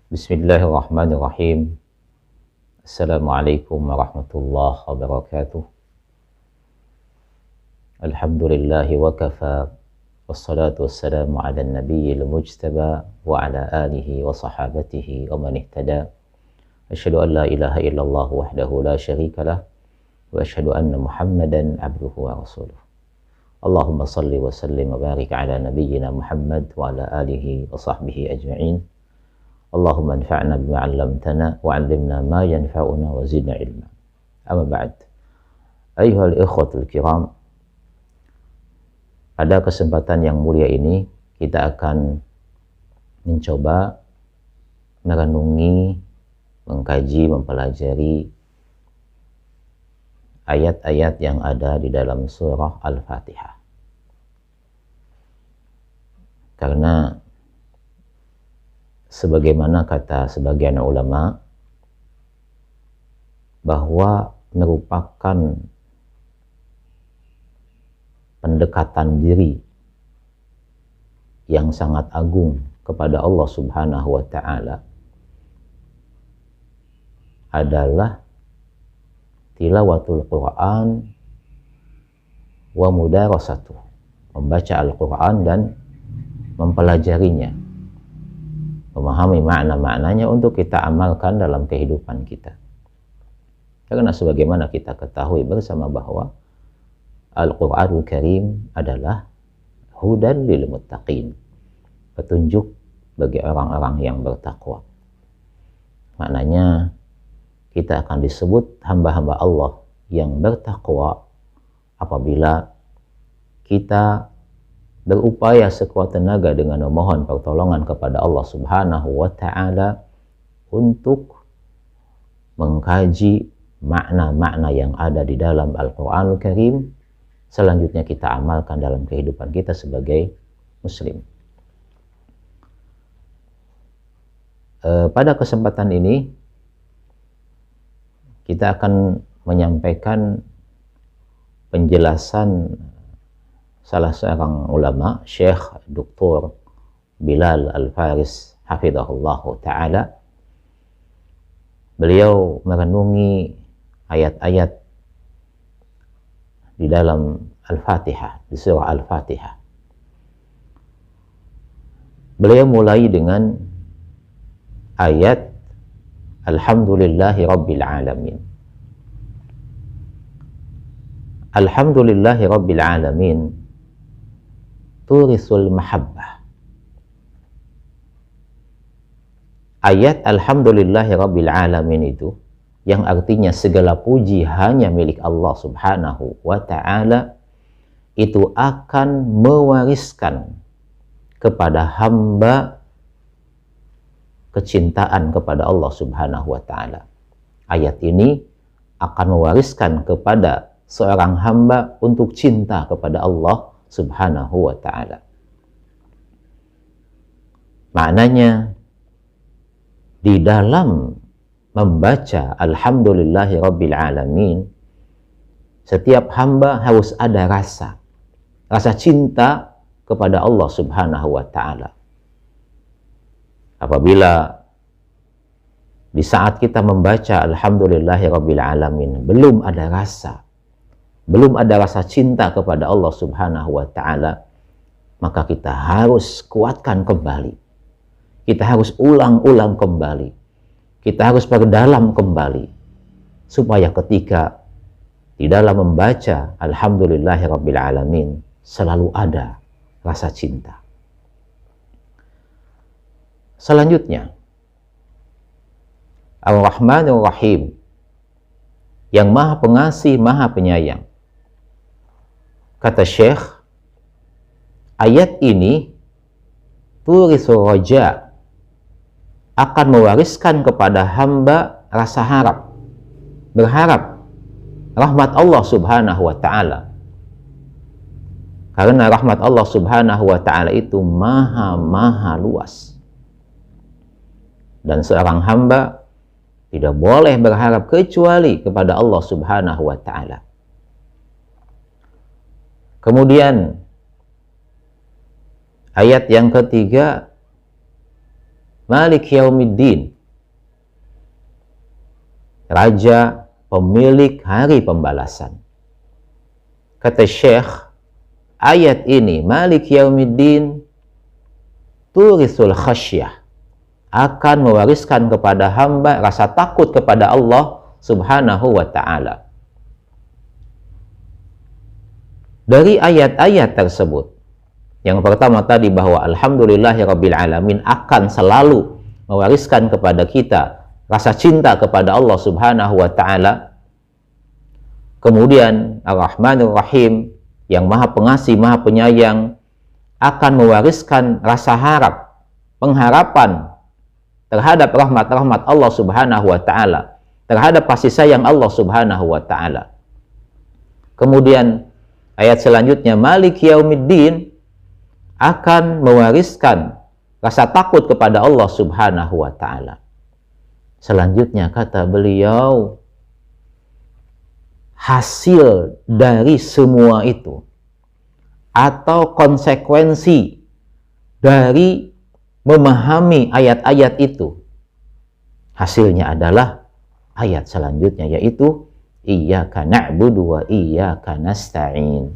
Bismillahirrahmanirrahim. Assalamualaikum warahmatullahi wabarakatuh. Alhamdulillahi wa kafa. Wassalatu wassalamu ala nabiyyil mujtaba wa ala alihi wa sahabatihi wa man ihtada. Asyhadu an la ilaha illallah wahdahu la syarika lah wa asyhadu anna Muhammadan abduhu wa rasuluh. Allahumma salli wa sallim wa barik ala nabiyyina Muhammad wa ala alihi wa sahbihi ajma'in. Allahumma anfa'na bima 'allamtana wa 'allimna ma yanfa'una wa zidna ilma. Amma ba'd. Ayyuhal ikhwatul kiram, pada kesempatan yang mulia ini kita akan mencoba merenungi, mengkaji, mempelajari ayat-ayat yang ada di dalam surah Al-Fatihah. Karena sebagaimana kata sebagian ulama bahwa merupakan pendekatan diri yang sangat agung kepada Allah Subhanahu wa ta'ala adalah tilawatul Quran wa mudarasatuh, membaca Al-Quran dan mempelajarinya, memahami makna-maknanya untuk kita amalkan dalam kehidupan kita. Karena sebagaimana kita ketahui bersama bahwa Al-Quranul Karim adalah hudan lil muttaqin, petunjuk bagi orang-orang yang bertakwa. Maknanya kita akan disebut hamba-hamba Allah yang bertakwa apabila kita berupaya sekuat tenaga dengan memohon pertolongan kepada Allah Subhanahu wa ta'ala untuk mengkaji makna-makna yang ada di dalam Al-Quranul Karim, selanjutnya kita amalkan dalam kehidupan kita sebagai muslim. Pada kesempatan ini kita akan menyampaikan penjelasan salah seorang ulama, Syekh Dr. Bilal Al-Faris hafizahullah ta'ala. Beliau merenungi ayat-ayat di dalam Al-Fatihah, di surah Al-Fatihah. Beliau mulai dengan ayat Alhamdulillahi Rabbil Alamin. Alhamdulillahi Rabbil Alamin turisul mahabbah. Ayat Alhamdulillahi Rabbil Alamin itu, yang artinya segala puji hanya milik Allah Subhanahu wa ta'ala, itu akan mewariskan kepada hamba kecintaan kepada Allah Subhanahu wa ta'ala. Ayat ini akan mewariskan kepada seorang hamba untuk cinta kepada Allah Subhanahu wa ta'ala. Maknanya, di dalam membaca Alhamdulillahi Rabbil Alamin, setiap hamba harus ada rasa cinta kepada Allah Subhanahu wa ta'ala. Apabila di saat kita membaca Alhamdulillahi Rabbil Alamin belum ada rasa cinta kepada Allah Subhanahu wa ta'ala, maka kita harus kuatkan kembali. Kita harus ulang-ulang kembali. Kita harus perdalam kembali. Supaya ketika di dalam membaca Alhamdulillahi Rabbil Alamin selalu ada rasa cinta. Selanjutnya, Ar-Rahmanir Rahim, yang maha pengasih, maha penyayang. Kata Syekh, ayat ini turisul raja, akan mewariskan kepada hamba rasa harap, berharap rahmat Allah Subhanahu wa ta'ala. Karena rahmat Allah Subhanahu wa ta'ala itu maha luas. Dan seorang hamba tidak boleh berharap kecuali kepada Allah Subhanahu wa ta'ala. Kemudian ayat yang ketiga, Malik Yaumiddin, Raja pemilik hari pembalasan. Kata Syekh, ayat ini Malik Yaumiddin turisul khasyah, akan mewariskan kepada hamba rasa takut kepada Allah Subhanahu wa ta'ala. Dari ayat-ayat tersebut, yang pertama tadi bahwa alhamdulillahirabbil alamin akan selalu mewariskan kepada kita rasa cinta kepada Allah Subhanahu wa ta'ala. Kemudian Ar-Rahmanir Rahim, yang Maha Pengasih, Maha Penyayang, akan mewariskan rasa harap, pengharapan terhadap rahmat-rahmat Allah Subhanahu wa ta'ala, terhadap kasih sayang Allah Subhanahu wa ta'ala. Kemudian ayat selanjutnya, Malik Yaumiddin akan mewariskan rasa takut kepada Allah Subhanahu wa ta'ala. Selanjutnya kata beliau, hasil dari semua itu atau konsekuensi dari memahami ayat-ayat itu, hasilnya adalah ayat selanjutnya, yaitu iyyaka na'budu wa iyyaka nasta'in,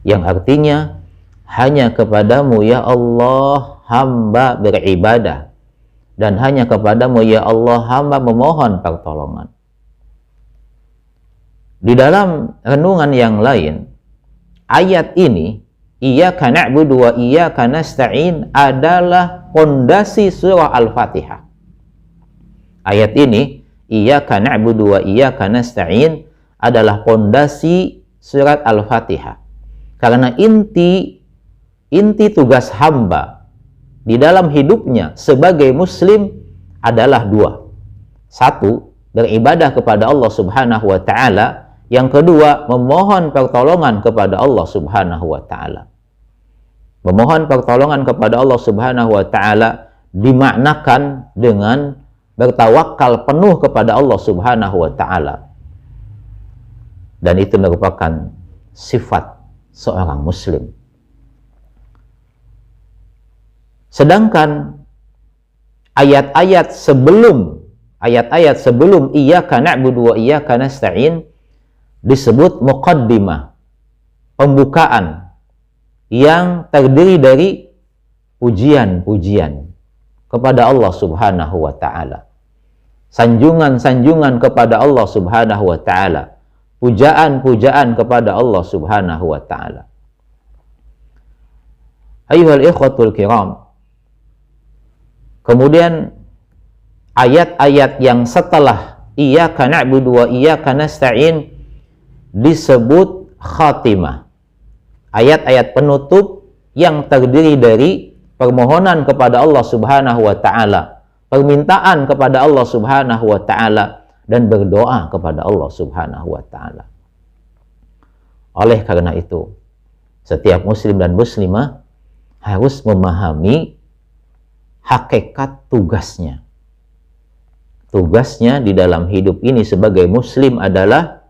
yang artinya hanya kepadamu ya Allah hamba beribadah, dan hanya kepadamu ya Allah hamba memohon pertolongan. Di dalam renungan yang lain, ayat ini iyyaka na'budu wa iyyaka nasta'in adalah pondasi surah Al-Fatihah. Ayat ini iyyaka na'budu wa iyyaka nasta'in adalah pondasi surat Al-Fatihah. Karena inti tugas hamba di dalam hidupnya sebagai muslim adalah dua. Satu, beribadah kepada Allah Subhanahu wa ta'ala. Yang kedua, memohon pertolongan kepada Allah Subhanahu wa ta'ala. Memohon pertolongan kepada Allah Subhanahu wa ta'ala dimaknakan dengan bertawakal penuh kepada Allah Subhanahu wa ta'ala. Dan itu merupakan sifat seorang muslim. Sedangkan ayat-ayat sebelum iyyaka na'budu wa iyyaka nasta'in disebut muqaddimah, pembukaan yang terdiri dari pujian-pujian kepada Allah Subhanahu wa ta'ala, sanjungan-sanjungan kepada Allah Subhanahu wa ta'ala, pujaan-pujaan kepada Allah Subhanahu wa ta'ala. Ayyuhal ikhwatul kiram, kemudian ayat-ayat yang setelah iyyaka na'budu wa iyyaka nasta'in disebut khatimah, ayat-ayat penutup yang terdiri dari permohonan kepada Allah Subhanahu wa ta'ala, permintaan kepada Allah Subhanahu wa ta'ala, dan berdoa kepada Allah Subhanahu wa ta'ala. Oleh karena itu, setiap muslim dan muslimah harus memahami hakikat tugasnya. Tugasnya di dalam hidup ini sebagai muslim adalah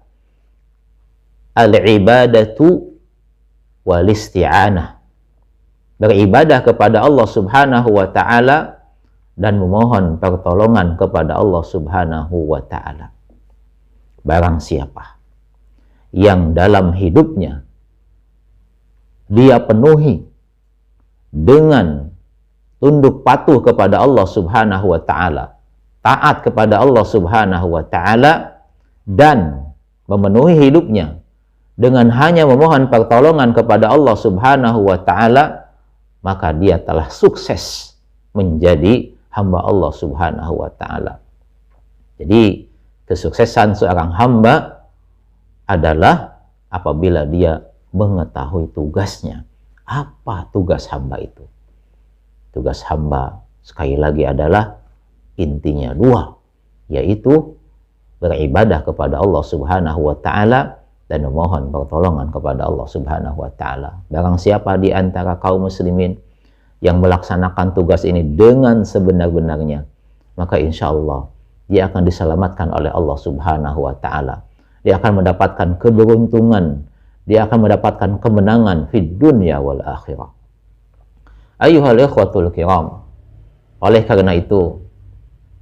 al-ibadatu wal-isti'anah, beribadah kepada Allah Subhanahu wa ta'ala dan memohon pertolongan kepada Allah Subhanahu wa ta'ala. Barang siapa yang dalam hidupnya dia penuhi dengan tunduk patuh kepada Allah Subhanahu wa ta'ala, taat kepada Allah Subhanahu wa ta'ala, dan memenuhi hidupnya dengan hanya memohon pertolongan kepada Allah Subhanahu wa ta'ala, maka dia telah sukses menjadi hamba Allah Subhanahu wa ta'ala. Jadi kesuksesan seorang hamba adalah apabila dia mengetahui tugasnya. Apa tugas hamba itu? Tugas hamba sekali lagi adalah intinya dua, yaitu beribadah kepada Allah Subhanahu wa ta'ala dan memohon pertolongan kepada Allah Subhanahu wa ta'ala. Barang siapa di antara kaum muslimin yang melaksanakan tugas ini dengan sebenar-benarnya, maka insya Allah dia akan diselamatkan oleh Allah Subhanahu wa ta'ala. Dia akan mendapatkan keberuntungan, dia akan mendapatkan kemenangan fid dunya wal akhirah. Ayyuhal ikhwatul kiram, Oleh karena itu,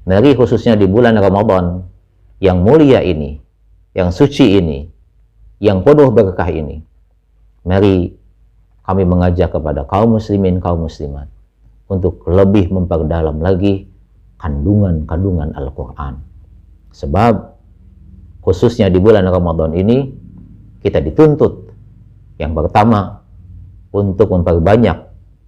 mari khususnya di bulan Ramadan yang mulia ini, yang suci ini, yang penuh berkah ini, mari kami mengajak kepada kaum muslimin, kaum muslimat untuk lebih memperdalam lagi kandungan-kandungan Al-Quran. Sebab khususnya di bulan Ramadan ini kita dituntut yang pertama untuk memperbanyak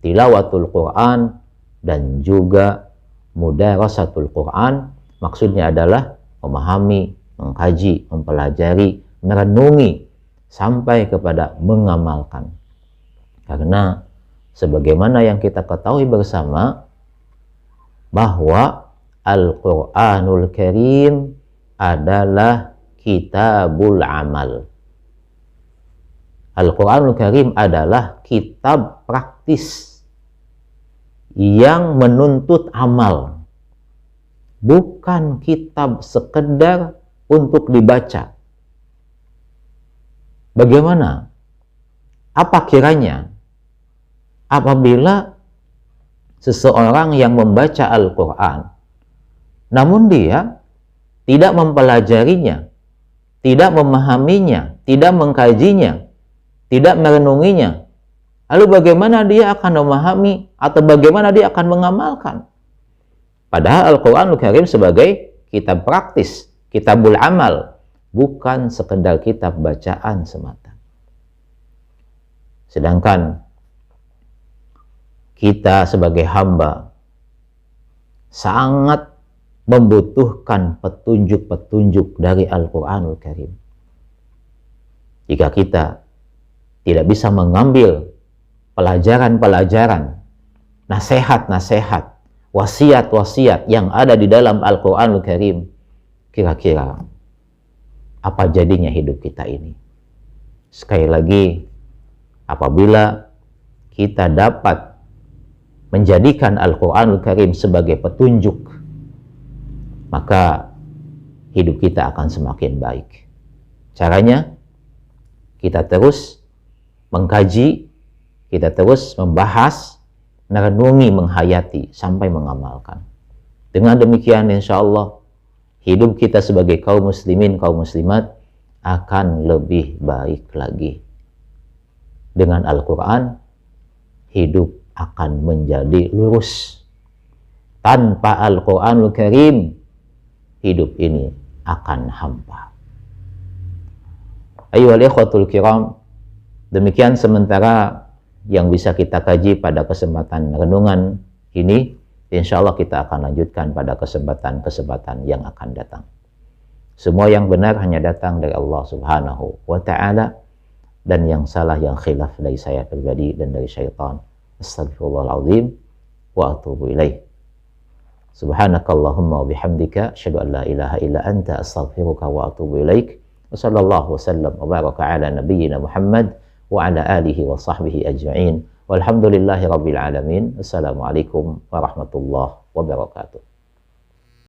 tilawatul Quran dan juga mudarasatul Quran. Maksudnya adalah memahami, mengkaji, mempelajari, merenungi sampai kepada mengamalkan. Karena sebagaimana yang kita ketahui bersama bahwa Al-Quranul Karim adalah kitabul amal. Al-Quranul Karim adalah kitab praktis yang menuntut amal, bukan kitab sekedar untuk dibaca. Bagaimana? Apa kiranya apabila seseorang yang membaca Al-Quran, namun dia tidak mempelajarinya, tidak memahaminya, tidak mengkajinya, tidak merenunginya, lalu bagaimana dia akan memahami atau bagaimana dia akan mengamalkan? Padahal Al-Quranul Karim sebagai kitab praktis, kitabul amal, bukan sekedar kitab bacaan semata. Sedangkan kita sebagai hamba sangat membutuhkan petunjuk-petunjuk dari Al-Quranul Karim. Jika kita tidak bisa mengambil pelajaran-pelajaran, nasihat-nasihat, wasiat-wasiat yang ada di dalam Al-Quranul Karim, kira-kira apa jadinya hidup kita ini? Sekali lagi, apabila kita dapat menjadikan Al-Quranul Karim sebagai petunjuk, maka hidup kita akan semakin baik. Caranya, kita terus mengkaji, kita terus membahas, merenungi, menghayati, sampai mengamalkan. Dengan demikian, insya Allah, hidup kita sebagai kaum muslimin, kaum muslimat akan lebih baik lagi. Dengan Al-Quran, hidup akan menjadi lurus. Tanpa Al-Quranul Karim, hidup ini akan hampa. Ayyuhal ikhwatul kiram, demikian sementara yang bisa kita kaji pada kesempatan renungan ini. Insya Allah kita akan lanjutkan pada kesempatan-kesempatan yang akan datang. Semua yang benar hanya datang dari Allah Subhanahu wa Ta'ala, dan yang salah, yang khilaf dari saya pribadi dan dari syaitan. Astaghfirullahaladzim wa atubu ilaih. Subhanakallahumma wa bihamdika asyhadu an la ilaha illa anta astaghfiruka wa atubu ilaik. Wa sallallahu wasallam wa baraka ala nabiyyina Muhammad wa ala alihi wa sahbihi ajma'in. Walhamdulillahi rabbil alamin. Assalamualaikum warahmatullahi wabarakatuh.